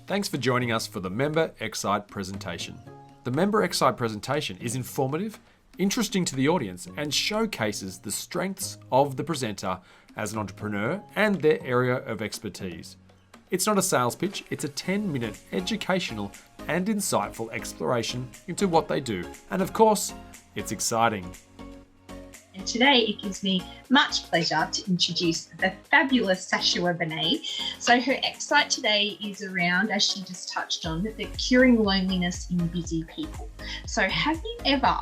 Thanks for joining us for the Member xCite presentation. The Member xCite presentation is informative, interesting to the audience, and showcases the strengths of the presenter as an entrepreneur and their area of expertise. It's not a sales pitch, it's a 10-minute educational and insightful exploration into what they do. And of course, it's exciting. And today it gives me much pleasure to introduce the fabulous Sashua Benay. So her xCite today is around, as she just touched on, the curing loneliness in busy people. So have you ever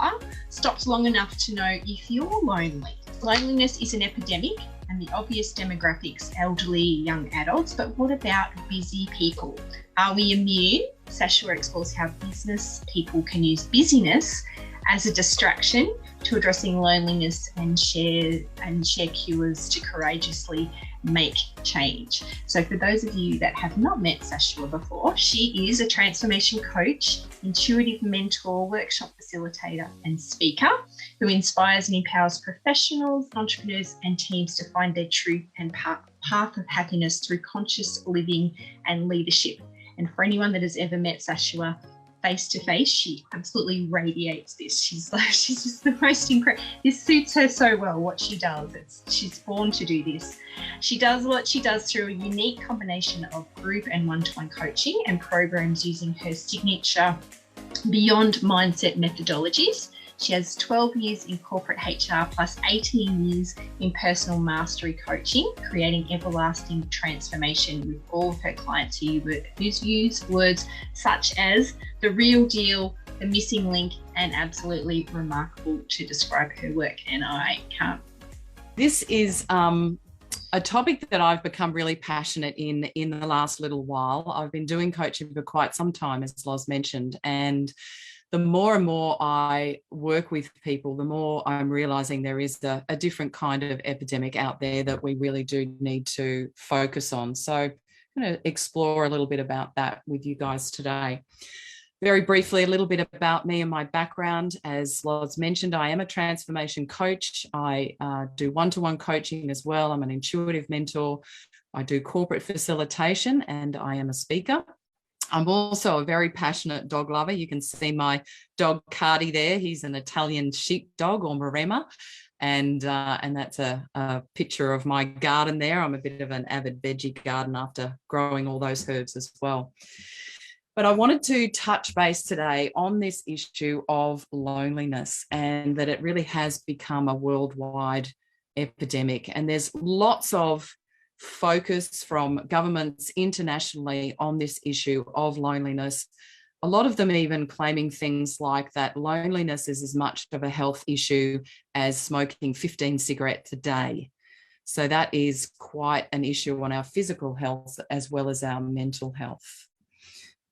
stopped long enough to know if you're lonely? Loneliness is an epidemic, and the obvious demographics, elderly, young adults, but what about busy people? Are we immune? Sashua explores how business people can use busyness as a distraction to addressing loneliness and share cures to courageously make change. So for those of you that have not met Sashua before, she is a transformation coach, intuitive mentor, workshop facilitator and speaker who inspires and empowers professionals, entrepreneurs and teams to find their truth and path of happiness through conscious living and leadership. And for anyone that has ever met Sashua face to face, she absolutely radiates this. She's just the most incredible. This suits her so well, what she does. She's born to do this. She does what she does through a unique combination of group and one-to-one coaching and programs using her signature beyond mindset methodologies. She has 12 years in corporate HR plus 18 years in personal mastery coaching, creating everlasting transformation with all of her clients who use words such as the real deal, the missing link, and absolutely remarkable to describe her work. And I can't. This is a topic that I've become really passionate in the last little while. I've been doing coaching for quite some time, as Loz mentioned, and the more and more I work with people, the more I'm realizing there is a different kind of epidemic out there that we really do need to focus on. So I'm going to explore a little bit about that with you guys today. Very briefly, a little bit about me and my background. As Loz mentioned, I am a transformation coach. I do one-to-one coaching as well. I'm an intuitive mentor. I do corporate facilitation and I am a speaker. I'm also a very passionate dog lover. You can see my dog Cardi there. He's an Italian sheepdog or Maremma. And that's a picture of my garden there. I'm a bit of an avid veggie gardener after growing all those herbs as well. But I wanted to touch base today on this issue of loneliness and that it really has become a worldwide epidemic. And there's lots of focus from governments internationally on this issue of loneliness. A lot of them even claiming things like that loneliness is as much of a health issue as smoking 15 cigarettes a day. So that is quite an issue on our physical health as well as our mental health.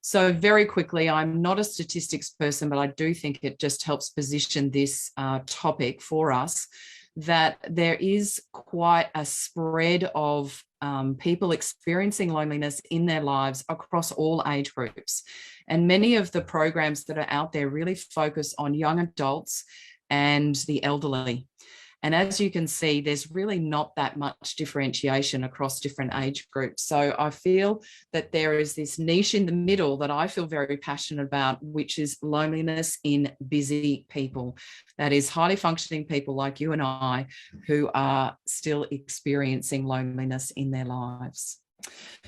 So very quickly, I'm not a statistics person, but I do think it just helps position this topic for us, that there is quite a spread of people experiencing loneliness in their lives across all age groups. And many of the programs that are out there really focus on young adults and the elderly. And as you can see, there's really not that much differentiation across different age groups. So I feel that there is this niche in the middle that I feel very passionate about, which is loneliness in busy people. That is highly functioning people like you and I who are still experiencing loneliness in their lives.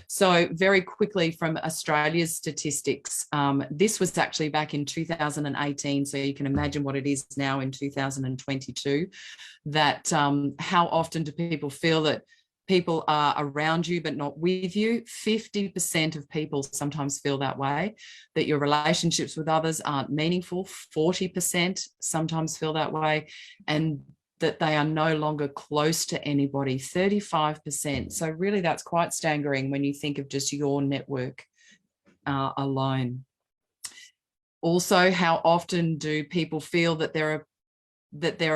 So very quickly from Australia's statistics, this was actually back in 2018, so you can imagine what it is now in 2022, that how often do people feel that people are around you but not with you? 50% of people sometimes feel that way, that your relationships with others aren't meaningful. 40% sometimes feel that way, and that they are no longer close to anybody, 35%. So really that's quite staggering when you think of just your network alone. Also, how often do people feel that there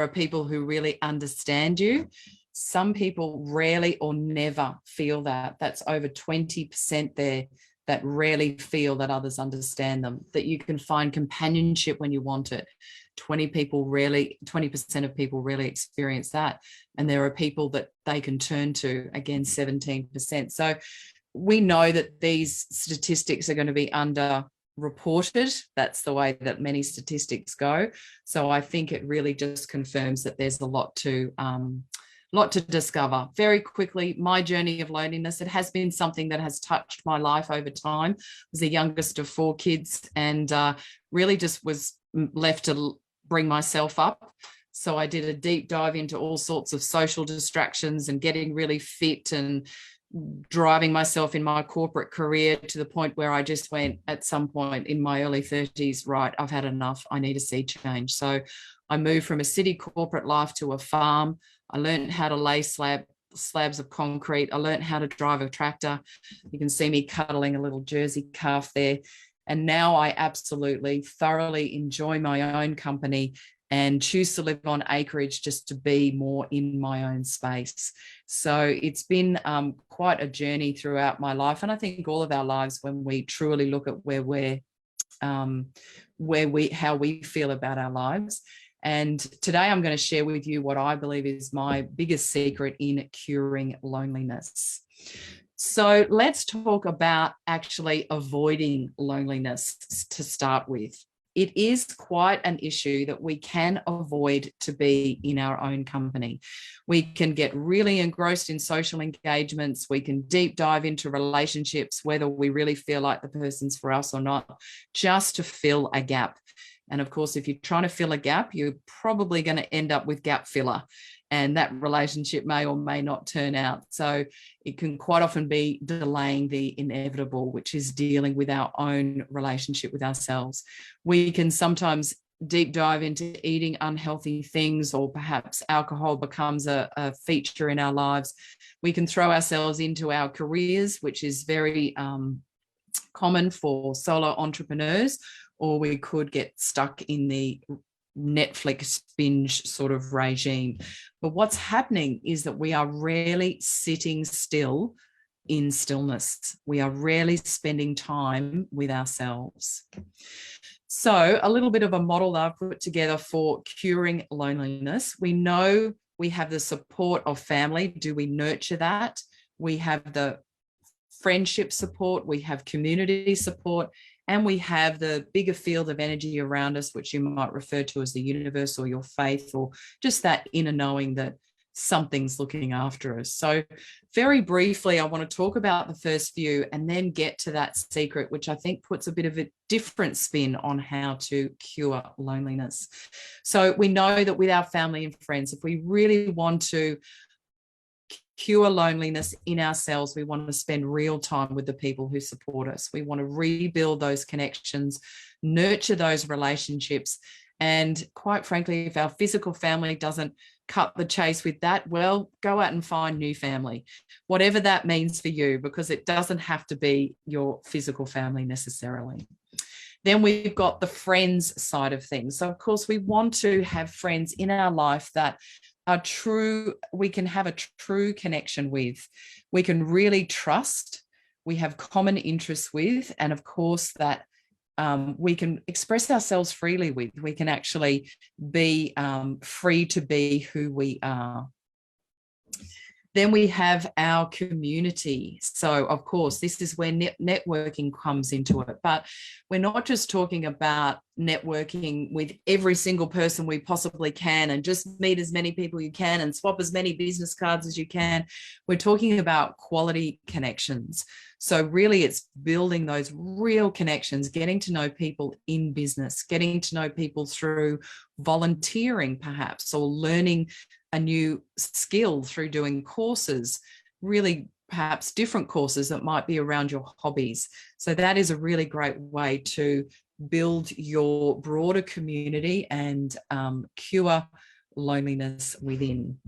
are people who really understand you? Some people rarely or never feel that. That's over 20% there that rarely feel that others understand them, that you can find companionship when you want it. 20% of people really experience that. And there are people that they can turn to, again, 17%. So we know that these statistics are going to be underreported. That's the way that many statistics go. So I think it really just confirms that there's a lot to discover. Very quickly, my journey of loneliness, it has been something that has touched my life over time. I was the youngest of 4 kids, and really just was left to bring myself up. So I did a deep dive into all sorts of social distractions and getting really fit and driving myself in my corporate career to the point where I just went at some point in my early 30s, right, I've had enough. I need a sea change. So I moved from a city corporate life to a farm. I learned how to lay slabs of concrete. I learned how to drive a tractor. You can see me cuddling a little Jersey calf there. And now I absolutely thoroughly enjoy my own company and choose to live on acreage just to be more in my own space. So it's been quite a journey throughout my life. And I think all of our lives, when we truly look at how we feel about our lives. And today I'm going to share with you what I believe is my biggest secret in curing loneliness. So let's talk about actually avoiding loneliness to start with. It is quite an issue that we can avoid to be in our own company. We can get really engrossed in social engagements. We can deep dive into relationships, whether we really feel like the person's for us or not, just to fill a gap. And of course, if you're trying to fill a gap, you're probably going to end up with gap filler, and that relationship may or may not turn out. So it can quite often be delaying the inevitable, which is dealing with our own relationship with ourselves. We can sometimes deep dive into eating unhealthy things, or perhaps alcohol becomes a feature in our lives. We can throw ourselves into our careers, which is very common for solo entrepreneurs, or we could get stuck in the Netflix binge sort of regime. But what's happening is that we are rarely sitting still in stillness. We are rarely spending time with ourselves. So a little bit of a model that I've put together for curing loneliness. We know we have the support of family. Do we nurture that? We have the friendship support, we have community support, and we have the bigger field of energy around us, which you might refer to as the universe or your faith, or just that inner knowing that something's looking after us. So very briefly, I want to talk about the first few and then get to that secret, which I think puts a bit of a different spin on how to cure loneliness. So we know that with our family and friends, if we really want to cure loneliness in ourselves, we want to spend real time with the people who support us. We want to rebuild those connections, nurture those relationships. And quite frankly, if our physical family doesn't cut the chase with that, well, go out and find new family, whatever that means for you, because it doesn't have to be your physical family necessarily. Then we've got the friends side of things. So of course, we want to have friends in our life that are true, we can have a true connection with, we can really trust, we have common interests with, and of course that we can express ourselves freely with. We can actually be free to be who we are. Then we have our community. So, of course, this is where networking comes into it. But we're not just talking about networking with every single person we possibly can and just meet as many people you can and swap as many business cards as you can. We're talking about quality connections. So really, it's building those real connections, getting to know people in business, getting to know people through volunteering, perhaps, or learning a new skill through doing courses, really perhaps different courses that might be around your hobbies. So that is a really great way to build your broader community and cure loneliness within.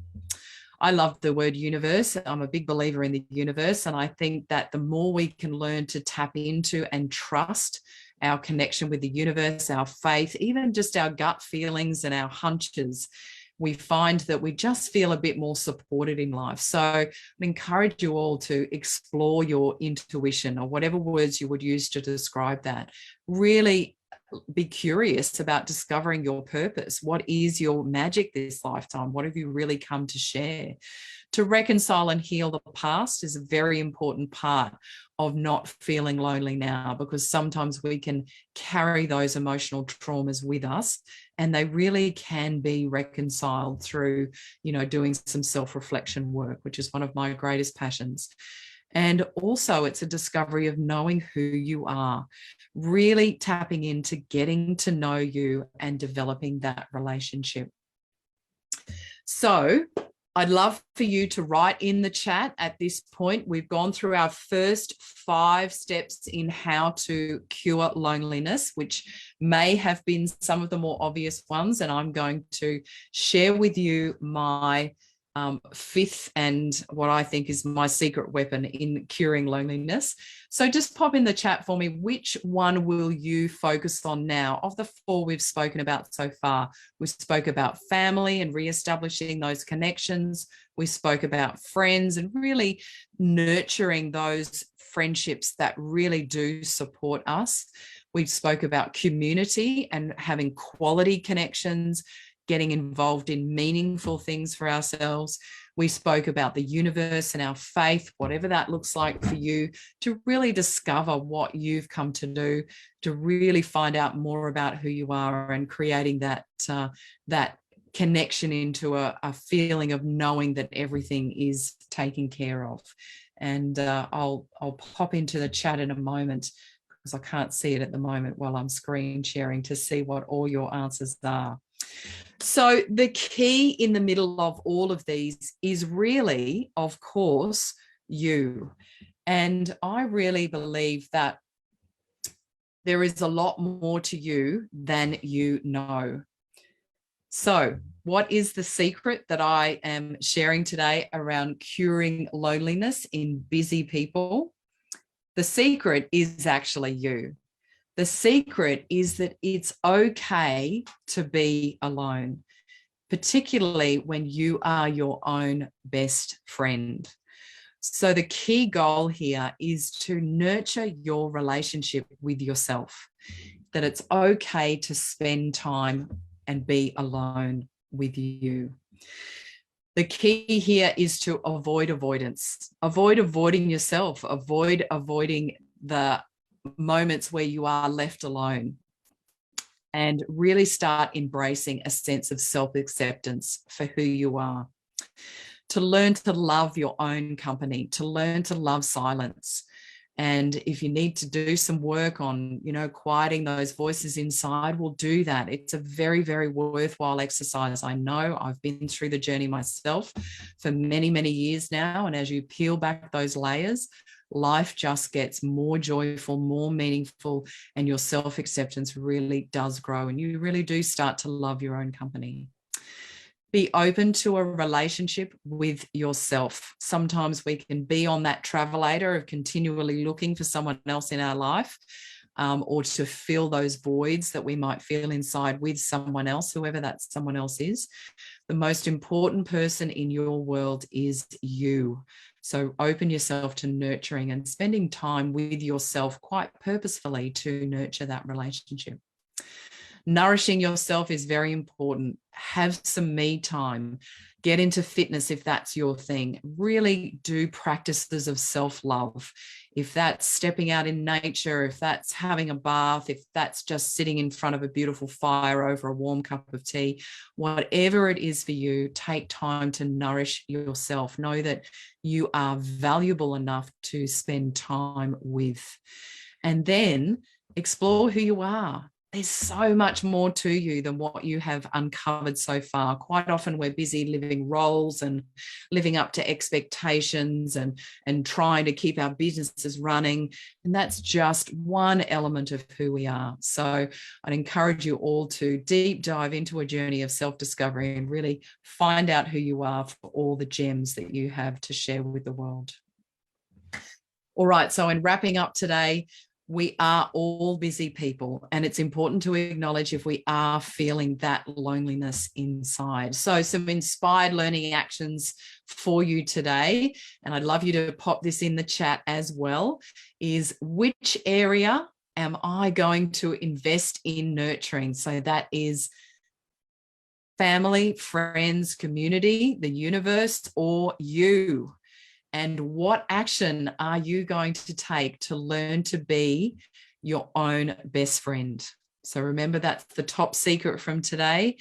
I love the word universe. I'm a big believer in the universe. And I think that the more we can learn to tap into and trust our connection with the universe, our faith, even just our gut feelings and our hunches, we find that we just feel a bit more supported in life. So I encourage you all to explore your intuition, or whatever words you would use to describe that. Really be curious about discovering your purpose. What is your magic this lifetime? What have you really come to share? To reconcile and heal the past is a very important part of not feeling lonely now, because sometimes we can carry those emotional traumas with us, and they really can be reconciled through, doing some self-reflection work, which is one of my greatest passions. And also it's a discovery of knowing who you are, really tapping into getting to know you and developing that relationship. So I'd love for you to write in the chat at this point. We've gone through our first 5 steps in how to cure loneliness, which may have been some of the more obvious ones. And I'm going to share with you my 5th and what I think is my secret weapon in curing loneliness. So just pop in the chat for me, which one will you focus on now? Of the 4 we've spoken about so far, we spoke about family and reestablishing those connections. We spoke about friends and really nurturing those friendships that really do support us. We spoke about community and having quality connections, getting involved in meaningful things for ourselves. We spoke about the universe and our faith, whatever that looks like for you, to really discover what you've come to do, to really find out more about who you are, and creating that connection into a feeling of knowing that everything is taken care of. And I'll pop into the chat in a moment, because I can't see it at the moment while I'm screen sharing, to see what all your answers are. So the key in the middle of all of these is really, of course, you. And I really believe that there is a lot more to you than you know. So what is the secret that I am sharing today around curing loneliness in busy people? The secret is actually you. The secret is that it's okay to be alone, particularly when you are your own best friend. So the key goal here is to nurture your relationship with yourself, that it's okay to spend time and be alone with you. The key here is to avoid avoidance. Avoid avoiding yourself. Avoid avoiding the moments where you are left alone, and really start embracing a sense of self-acceptance for who you are. To learn to love your own company, to learn to love silence. And if you need to do some work on, quieting those voices inside, we'll do that. It's a very, very worthwhile exercise. I know I've been through the journey myself for many, many years now. And as you peel back those layers, life just gets more joyful, more meaningful, and your self-acceptance really does grow, and you really do start to love your own company. Be open to a relationship with yourself. Sometimes we can be on that travelator of continually looking for someone else in our life, or to fill those voids that we might feel inside with someone else, whoever that someone else is. The most important person in your world is you. So open yourself to nurturing and spending time with yourself quite purposefully to nurture that relationship. Nourishing yourself is very important. Have some me time. Get into fitness if that's your thing. Really do practices of self-love. If that's stepping out in nature, if that's having a bath, if that's just sitting in front of a beautiful fire over a warm cup of tea, whatever it is for you, take time to nourish yourself. Know that you are valuable enough to spend time with. And then explore who you are. There's so much more to you than what you have uncovered so far. Quite often we're busy living roles and living up to expectations and trying to keep our businesses running. And that's just one element of who we are. So I'd encourage you all to deep dive into a journey of self-discovery and really find out who you are for all the gems that you have to share with the world. All right, so in wrapping up today, we are all busy people, and it's important to acknowledge if we are feeling that loneliness inside. So some inspired learning actions for you today, and I'd love you to pop this in the chat as well, is which area am I going to invest in nurturing? So that is family, friends, community, the universe, or you? And what action are you going to take to learn to be your own best friend? So remember, that's the top secret from today,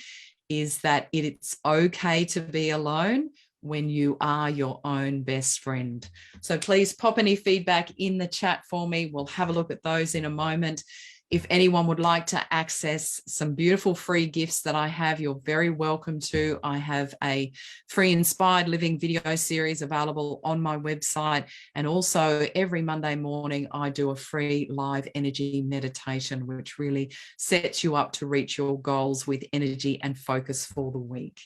is that it's okay to be alone when you are your own best friend. So please pop any feedback in the chat for me. We'll have a look at those in a moment. If anyone would like to access some beautiful free gifts that I have, you're very welcome to. I have a free Inspired Living video series available on my website. And also every Monday morning, I do a free live energy meditation, which really sets you up to reach your goals with energy and focus for the week.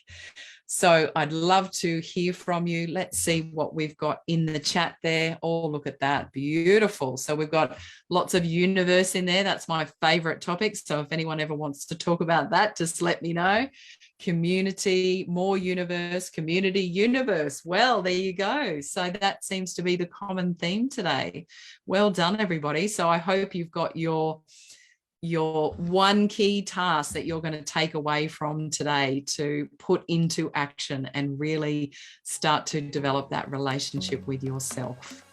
So I'd love to hear from you. Let's see what we've got in the chat there. Oh, look at that. Beautiful. So we've got lots of universe in there. That's my favorite topic. So if anyone ever wants to talk about that, just let me know. Community, more universe, community, universe. Well, there you go. So that seems to be the common theme today. Well done, everybody. So I hope you've got your one key task that you're going to take away from today to put into action and really start to develop that relationship with yourself.